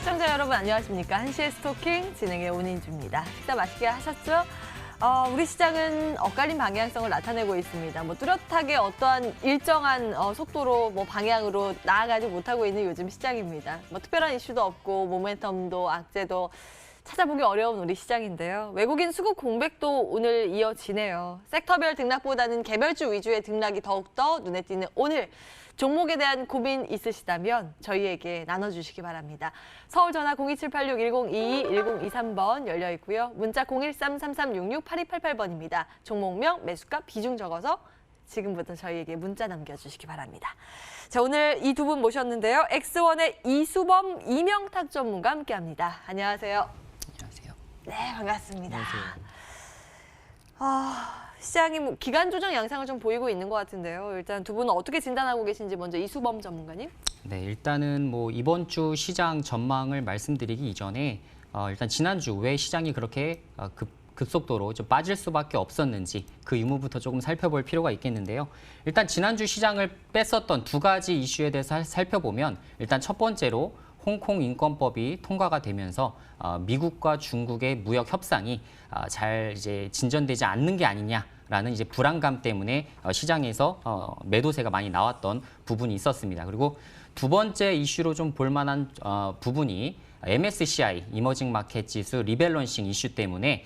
시청자 여러분 안녕하십니까. 한시의 스토킹 진행의 온인주입니다. 식사 맛있게 하셨죠? 우리 시장은 엇갈린 방향성을 나타내고 있습니다. 뚜렷하게 어떠한 일정한 속도로 방향으로 나아가지 못하고 있는 요즘 시장입니다. 특별한 이슈도 없고 모멘텀도 악재도 찾아보기 어려운 우리 시장인데요. 외국인 수급 공백도 오늘 이어지네요. 섹터별 등락보다는 개별주 위주의 등락이 더욱더 눈에 띄는 오늘. 종목에 대한 고민 있으시다면 저희에게 나눠주시기 바랍니다. 서울 전화 02786-1022, 1023번 열려 있고요. 문자 013-3366-8288번입니다. 종목명, 매수가, 비중 적어서 지금부터 저희에게 문자 남겨주시기 바랍니다. 자, 오늘 이 두 분 모셨는데요. 엑스원의 이수범, 이명탁 전문가 함께합니다. 안녕하세요. 안녕하세요. 네, 반갑습니다. 안녕하세요. 시장이 기간 조정 양상을 좀 보이고 있는 것 같은데요. 일단 두 분은 어떻게 진단하고 계신지 먼저 이수범 전문가님. 네, 일단은 이번 주 시장 전망을 말씀드리기 이전에 일단 지난주 왜 시장이 그렇게 급속도로 좀 빠질 수밖에 없었는지 그 유무부터 조금 살펴볼 필요가 있겠는데요. 일단 지난주 시장을 뺐었던 두 가지 이슈에 대해서 살펴보면 일단 첫 번째로 홍콩 인권법이 통과가 되면서 미국과 중국의 무역 협상이 잘 이제 진전되지 않는 게 아니냐라는 이제 불안감 때문에 시장에서 매도세가 많이 나왔던 부분이 있었습니다. 그리고 두 번째 이슈로 좀 볼만한 부분이 MSCI 이머징 마켓 지수 리밸런싱 이슈 때문에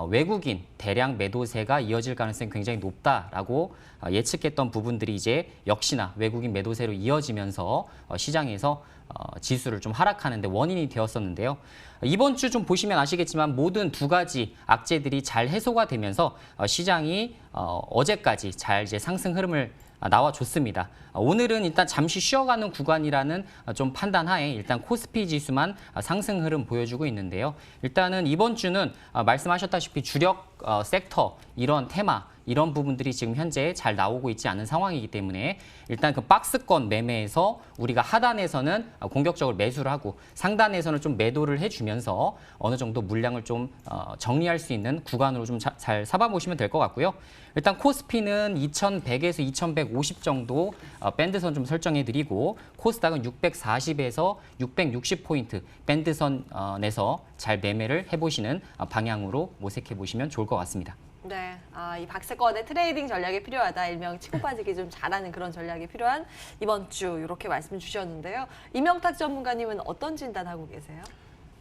외국인 대량 매도세가 이어질 가능성이 굉장히 높다라고 예측했던 부분들이 이제 역시나 외국인 매도세로 이어지면서 시장에서 지수를 좀 하락하는 데 원인이 되었었는데요. 이번 주 좀 보시면 아시겠지만 모든 두 가지 악재들이 잘 해소가 되면서 시장이 어제까지 잘 이제 상승 흐름을 나와줬습니다. 오늘은 일단 잠시 쉬어가는 구간이라는 좀 판단하에 일단 코스피 지수만 상승 흐름 보여주고 있는데요. 일단은 이번 주는 말씀하셨다시피 주력 섹터 이런 테마 이런 부분들이 지금 현재 잘 나오고 있지 않은 상황이기 때문에 일단 그 박스권 매매에서 우리가 하단에서는 공격적으로 매수를 하고 상단에서는 좀 매도를 해주면서 어느 정도 물량을 좀 정리할 수 있는 구간으로 좀 잘 잡아보시면 될 것 같고요. 일단 코스피는 2100에서 2150 정도 밴드선 좀 설정해드리고 코스닥은 640에서 660포인트 밴드선에서 잘 매매를 해보시는 방향으로 모색해보시면 좋을 것 같습니다. 네, 이 박스권의 트레이딩 전략이 필요하다. 일명 치고 빠지기 좀 잘하는 그런 전략이 필요한 이번 주 이렇게 말씀 주셨는데요. 이명탁 전문가님은 어떤 진단하고 계세요?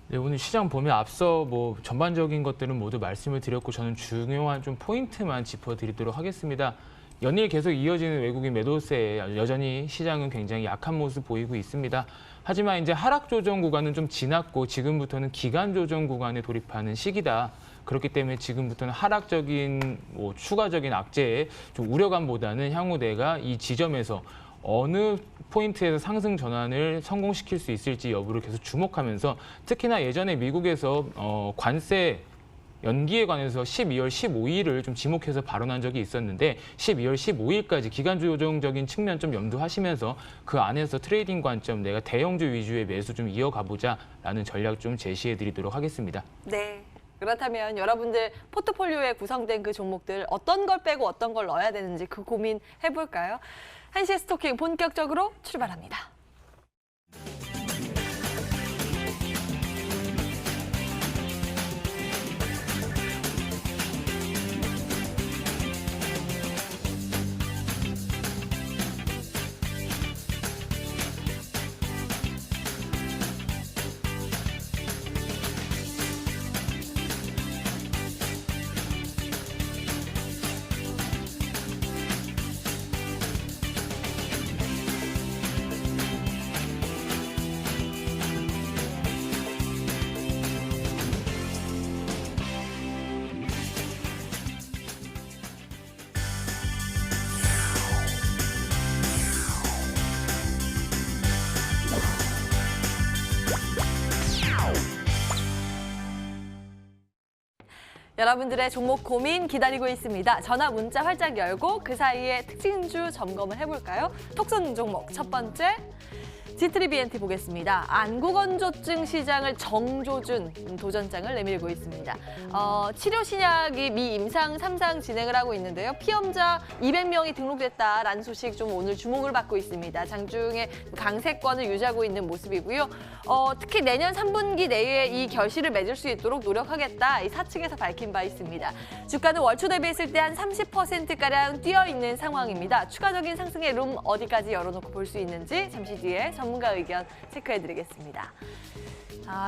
네, 오늘 시장 보면 앞서 전반적인 것들은 모두 말씀을 드렸고 저는 중요한 좀 포인트만 짚어드리도록 하겠습니다. 연일 계속 이어지는 외국인 매도세에 여전히 시장은 굉장히 약한 모습 보이고 있습니다. 하지만 이제 하락 조정 구간은 좀 지났고 지금부터는 기간 조정 구간에 돌입하는 시기다. 그렇기 때문에 지금부터는 하락적인 추가적인 악재에 좀 우려감보다는 향후 내가 이 지점에서 어느 포인트에서 상승 전환을 성공시킬 수 있을지 여부를 계속 주목하면서 특히나 예전에 미국에서 관세 연기에 관해서 12월 15일을 좀 지목해서 발언한 적이 있었는데 12월 15일까지 기간 조정적인 측면 좀 염두하시면서 그 안에서 트레이딩 관점 내가 대형주 위주의 매수 좀 이어가보자라는 전략 좀 제시해드리도록 하겠습니다. 네. 그렇다면 여러분들 포트폴리오에 구성된 그 종목들 어떤 걸 빼고 어떤 걸 넣어야 되는지 그 고민 해볼까요? 한시의 스토킹 본격적으로 출발합니다. 여러분들의 종목 고민 기다리고 있습니다. 전화 문자 활짝 열고 그 사이에 특징주 점검을 해볼까요? 톡 쏘는 종목 첫 번째. G3BNT 보겠습니다. 안구건조증 시장을 정조준 도전장을 내밀고 있습니다. 치료 신약이 미 임상 3상 진행을 하고 있는데요. 피험자 200명이 등록됐다라는 소식 좀 오늘 주목을 받고 있습니다. 장중에 강세권을 유지하고 있는 모습이고요. 특히 내년 3분기 내에 이 결실을 맺을 수 있도록 노력하겠다. 이 사측에서 밝힌 바 있습니다. 주가는 월초 대비했을 때 한 30%가량 뛰어있는 상황입니다. 추가적인 상승의 룸 어디까지 열어놓고 볼 수 있는지 잠시 뒤에 전문가 의견 체크해드리겠습니다.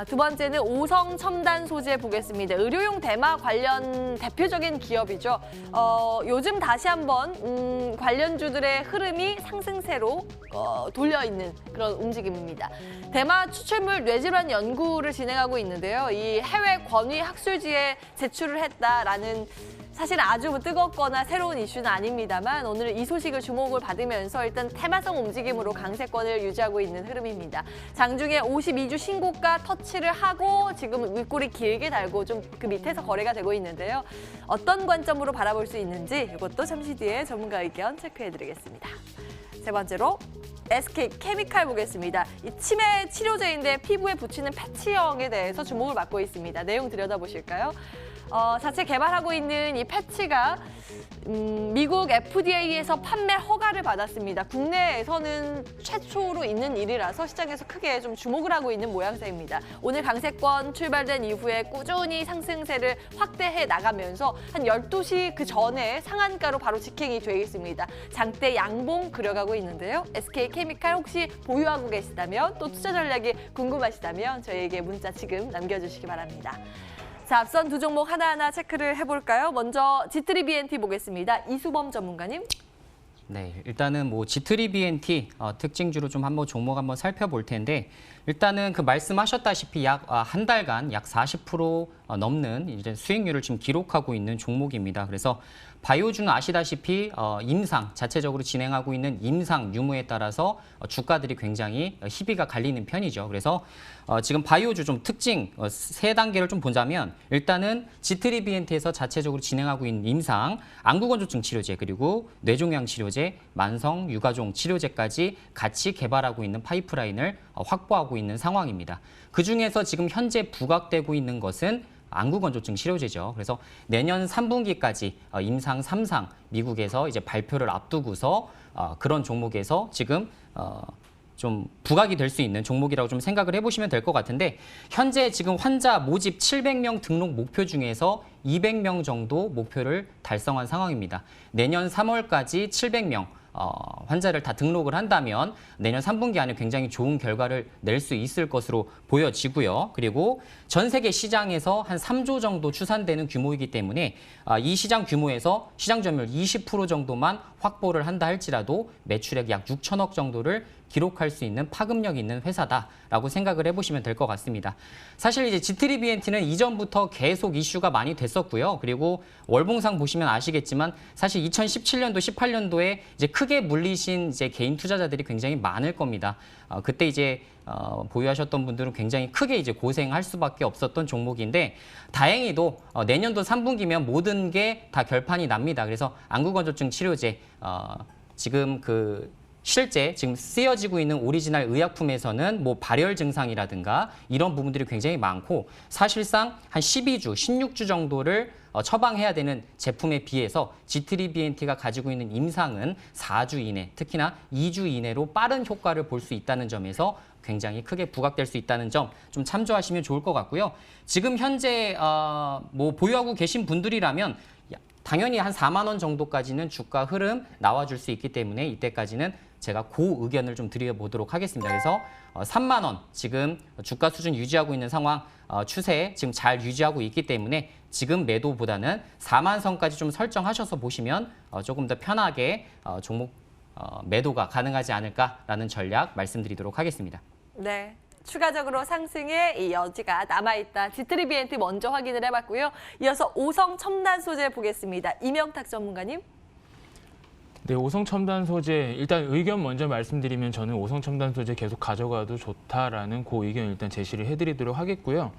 두 번째는 오성 첨단 소재 보겠습니다. 의료용 대마 관련 대표적인 기업이죠. 요즘 다시 한번 관련주들의 흐름이 상승세로 돌려있는 그런 움직임입니다. 대마 추출물 뇌질환 연구를 진행하고 있는데요. 이 해외 권위 학술지에 제출을 했다라는 사실 아주 뜨겁거나 새로운 이슈는 아닙니다만 오늘 이 소식을 주목을 받으면서 일단 테마성 움직임으로 강세권을 유지하고 있는 흐름입니다. 장중에 52주 신고가 터치를 하고 지금 윗골이 길게 달고 좀 그 밑에서 거래가 되고 있는데요. 어떤 관점으로 바라볼 수 있는지 이것도 잠시 뒤에 전문가 의견 체크해드리겠습니다. 세 번째로 SK 케미칼 보겠습니다. 이 치매 치료제인데 피부에 붙이는 패치형에 대해서 주목을 받고 있습니다. 내용 들여다보실까요? 자체 개발하고 있는 이 패치가 미국 FDA에서 판매 허가를 받았습니다. 국내에서는 최초로 있는 일이라서 시장에서 크게 좀 주목을 하고 있는 모양새입니다. 오늘 강세권 출발된 이후에 꾸준히 상승세를 확대해 나가면서 한 12시 그 전에 상한가로 바로 직행이 되어 있습니다. 장대 양봉 그려가고 있는데요. SK케미칼 혹시 보유하고 계시다면 또 투자 전략이 궁금하시다면 저희에게 문자 지금 남겨주시기 바랍니다. 자, 앞선 두 종목 하나하나 체크를 해볼까요? 먼저 G3BNT 보겠습니다. 이수범 전문가님. 네, 일단은 뭐 G3BNT 특징주로 좀 한번 종목 한번 살펴볼 텐데 일단은 그 말씀하셨다시피 약 한 달간 약 40% 넘는 이제 수익률을 지금 기록하고 있는 종목입니다. 그래서 바이오주는 아시다시피 임상 자체적으로 진행하고 있는 임상 유무에 따라서 주가들이 굉장히 희비가 갈리는 편이죠. 그래서 지금 바이오주 좀 특징 세 단계를 좀 보자면 일단은 G3BNT에서 자체적으로 진행하고 있는 임상 안구건조증 치료제 그리고 뇌종양 치료제, 만성 유가종 치료제까지 같이 개발하고 있는 파이프라인을 확보하고 있는 상황입니다. 그중에서 지금 현재 부각되고 있는 것은 안구건조증 치료제죠. 그래서 내년 3분기까지 임상 3상 미국에서 이제 발표를 앞두고서 그런 종목에서 지금 좀 부각이 될 수 있는 종목이라고 좀 생각을 해보시면 될 것 같은데 현재 지금 환자 모집 700명 등록 목표 중에서 200명 정도 목표를 달성한 상황입니다. 내년 3월까지 700명 환자를 다 등록을 한다면 내년 3분기 안에 굉장히 좋은 결과를 낼 수 있을 것으로 보여지고요. 그리고 전 세계 시장에서 한 3조 정도 추산되는 규모이기 때문에 이 시장 규모에서 시장 점유율 20% 정도만 확보를 한다 할지라도 매출액 약 6천억 정도를 기록할 수 있는 파급력 있는 회사다라고 생각을 해보시면 될 것 같습니다. 사실 이제 G3BNT는 이전부터 계속 이슈가 많이 됐었고요. 그리고 월봉상 보시면 아시겠지만 사실 2017년도, 18년도에 이제 크게 물리신 이제 개인 투자자들이 굉장히 많을 겁니다. 그때 이제 보유하셨던 분들은 굉장히 크게 이제 고생할 수밖에 없었던 종목인데 다행히도 내년도 3분기면 모든 게 다 결판이 납니다. 그래서 안구건조증 치료제 지금 실제 지금 쓰여지고 있는 오리지널 의약품에서는 뭐 발열 증상이라든가 이런 부분들이 굉장히 많고 사실상 한 12주, 16주 정도를 처방해야 되는 제품에 비해서 G3BNT가 가지고 있는 임상은 4주 이내, 특히나 2주 이내로 빠른 효과를 볼 수 있다는 점에서 굉장히 크게 부각될 수 있다는 점 좀 참조하시면 좋을 것 같고요. 지금 현재 뭐 보유하고 계신 분들이라면 당연히 한 4만 원 정도까지는 주가 흐름 나와줄 수 있기 때문에 이때까지는 제가 고 의견을 좀 드려보도록 하겠습니다. 그래서 3만 원 지금 주가 수준 유지하고 있는 상황 추세 지금 잘 유지하고 있기 때문에 지금 매도보다는 4만 선까지 좀 설정하셔서 보시면 조금 더 편하게 종목 매도가 가능하지 않을까라는 전략 말씀드리도록 하겠습니다. 네. 추가적으로 상승의 이 여지가 남아있다. G3BNT 먼저 확인을 해봤고요. 이어서 오성 첨단 소재 보겠습니다. 이명탁 전문가님. 네, 오성 첨단 소재 일단 의견 먼저 말씀드리면 저는 오성 첨단 소재 계속 가져가도 좋다라는 그 의견 일단 제시를 해드리도록 하겠고요.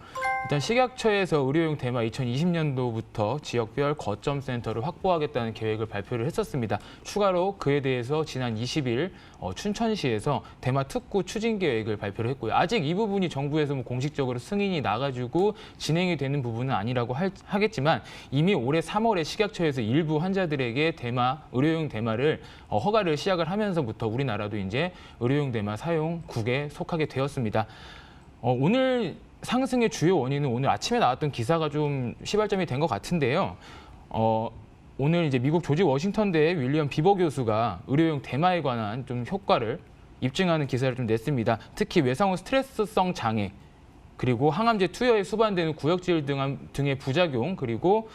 일단 식약처에서 의료용 대마 2020년도부터 지역별 거점 센터를 확보하겠다는 계획을 발표를 했었습니다. 추가로 그에 대해서 지난 20일 춘천시에서 대마 특구 추진 계획을 발표를 했고요. 아직 이 부분이 정부에서 뭐 공식적으로 승인이 나가지고 진행이 되는 부분은 아니라고 하겠지만 이미 올해 3월에 식약처에서 일부 환자들에게 의료용 대마를 허가를 시작을 하면서부터 우리나라도 이제 의료용 대마 사용국에 속하게 되었습니다. 오늘 상승의 주요 원인은 오늘 아침에 나왔던 기사가 좀 시발점이 된 것 같은데요. 오늘 이제 미국 조지 워싱턴대 윌리엄 비버 교수가 의료용 대마에 관한 좀 효과를 입증하는 기사를 좀 냈습니다. 특히 외상후 스트레스성 장애, 그리고 항암제 투여에 수반되는 구역질 등의 부작용, 그리고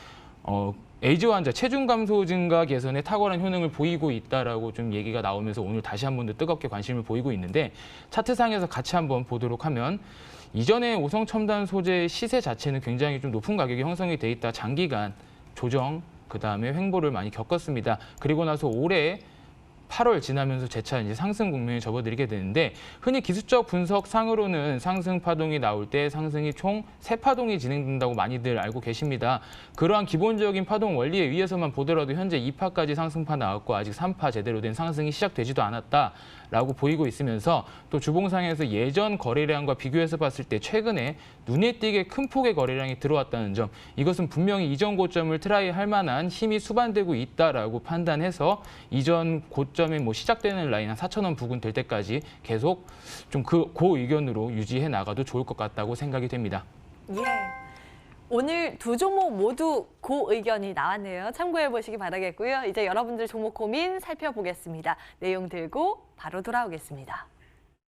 에이즈 환자 체중 감소 증가 개선에 탁월한 효능을 보이고 있다라고 좀 얘기가 나오면서 오늘 다시 한 번 더 뜨겁게 관심을 보이고 있는데, 차트상에서 같이 한번 보도록 하면 이전에 오성 첨단 소재 시세 자체는 굉장히 좀 높은 가격이 형성이 돼 있다 장기간 조정, 그다음에 횡보를 많이 겪었습니다. 그리고 나서 올해 8월 지나면서 재차 이제 상승 국면에 접어들게 되는데, 흔히 기술적 분석 상으로는 상승 파동이 나올 때 상승이 총 3파동이 진행된다고 많이들 알고 계십니다. 그러한 기본적인 파동 원리에 의해서만 보더라도 현재 2파까지 상승파 나왔고 아직 3파 제대로 된 상승이 시작되지도 않았다라고 보이고 있으면서, 또 주봉상에서 예전 거래량과 비교해서 봤을 때 최근에 눈에 띄게 큰 폭의 거래량이 들어왔다는 점, 이것은 분명히 이전 고점을 트라이할 만한 힘이 수반되고 있다라고 판단해서 이전 고점이 뭐 시작되는 라인 한 4,000원 부근 될 때까지 계속 좀 그 의견으로 유지해 나가도 좋을 것 같다고 생각이 됩니다. 예. 오늘 두 종목 모두 고 의견이 나왔네요. 참고해 보시기 바라겠고요. 이제 여러분들 종목 고민 살펴보겠습니다. 내용 들고 바로 돌아오겠습니다.